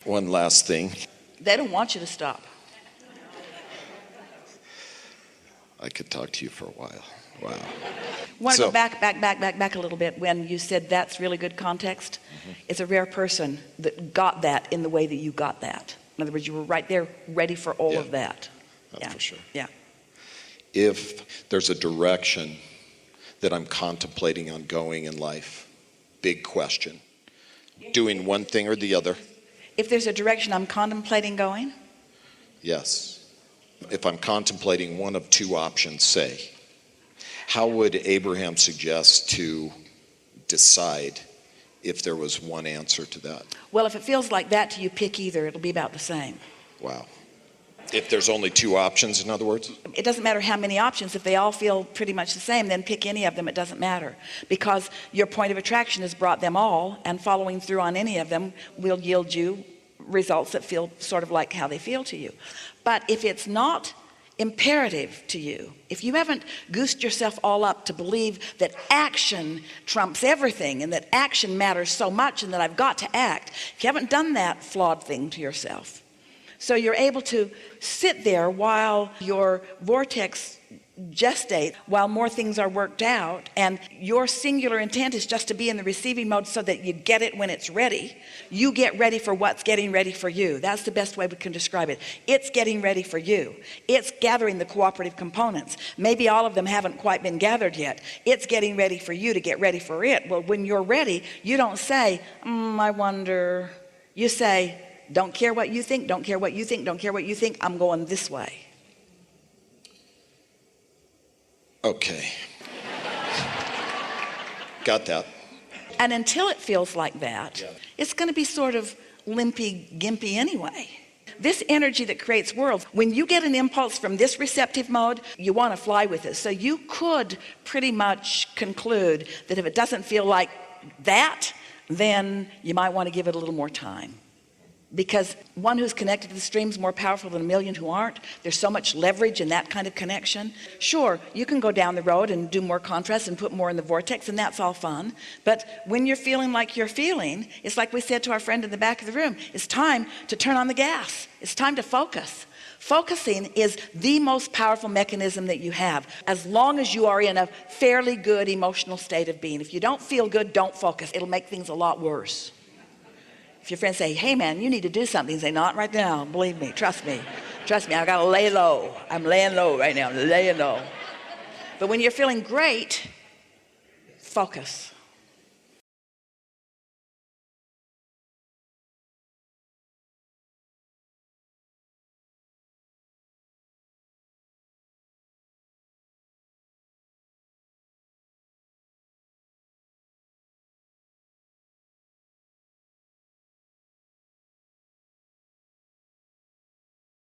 One last thing. They don't want you to stop. I could talk to you for a while. Wow. Want to go back a little bit when you said that's really good context? It's a rare person that got that in the way that you got that. In other words, you were right there ready for all of that. That's for sure. Yeah. If there's a direction that I'm contemplating on going in life, big question, doing one thing or the other. If there's a direction I'm contemplating going? Yes. If I'm contemplating one of two options, say, how would Abraham suggest to decide if there was one answer to that? Well, if it feels like that to you, pick either. It'll be about the same. Wow. If there's only two options, in other words? It doesn't matter how many options. If they all feel pretty much the same, then pick any of them. It doesn't matter. Because your point of attraction has brought them all, and following through on any of them will yield you results that feel sort of like how they feel to you. But if it's not imperative to you, if you haven't goosed yourself all up to believe that action trumps everything and that action matters so much and that I've got to act, if you haven't done that flawed thing to yourself, so you're able to sit there while your vortex gestates, while more things are worked out, and your singular intent is just to be in the receiving mode so that you get it when it's ready. You get ready for what's getting ready for you. That's the best way we can describe it. It's getting ready for you. It's gathering the cooperative components. Maybe all of them haven't quite been gathered yet. It's getting ready for you to get ready for it. Well, when you're ready, you don't say, I wonder. You say, don't care what you think, don't care what you think, don't care what you think, I'm going this way. Okay. Got that. And until it feels like that, it's going to be sort of limpy, gimpy anyway. This energy that creates worlds, when you get an impulse from this receptive mode, you want to fly with it. So you could pretty much conclude that if it doesn't feel like that, then you might want to give it a little more time. Because one who's connected to the stream is more powerful than a million who aren't. There's so much leverage in that kind of connection. Sure, you can go down the road and do more contrast and put more in the vortex, and that's all fun. But when you're feeling like you're feeling, it's like we said to our friend in the back of the room, it's time to turn on the gas. It's time to focus. Focusing is the most powerful mechanism that you have, as long as you are in a fairly good emotional state of being. If you don't feel good, don't focus. It'll make things a lot worse. If your friends say, hey man, you need to do something, say, not right now, believe me, trust me, I've got to lay low. I'm laying low right now, I'm laying low. But when you're feeling great, focus.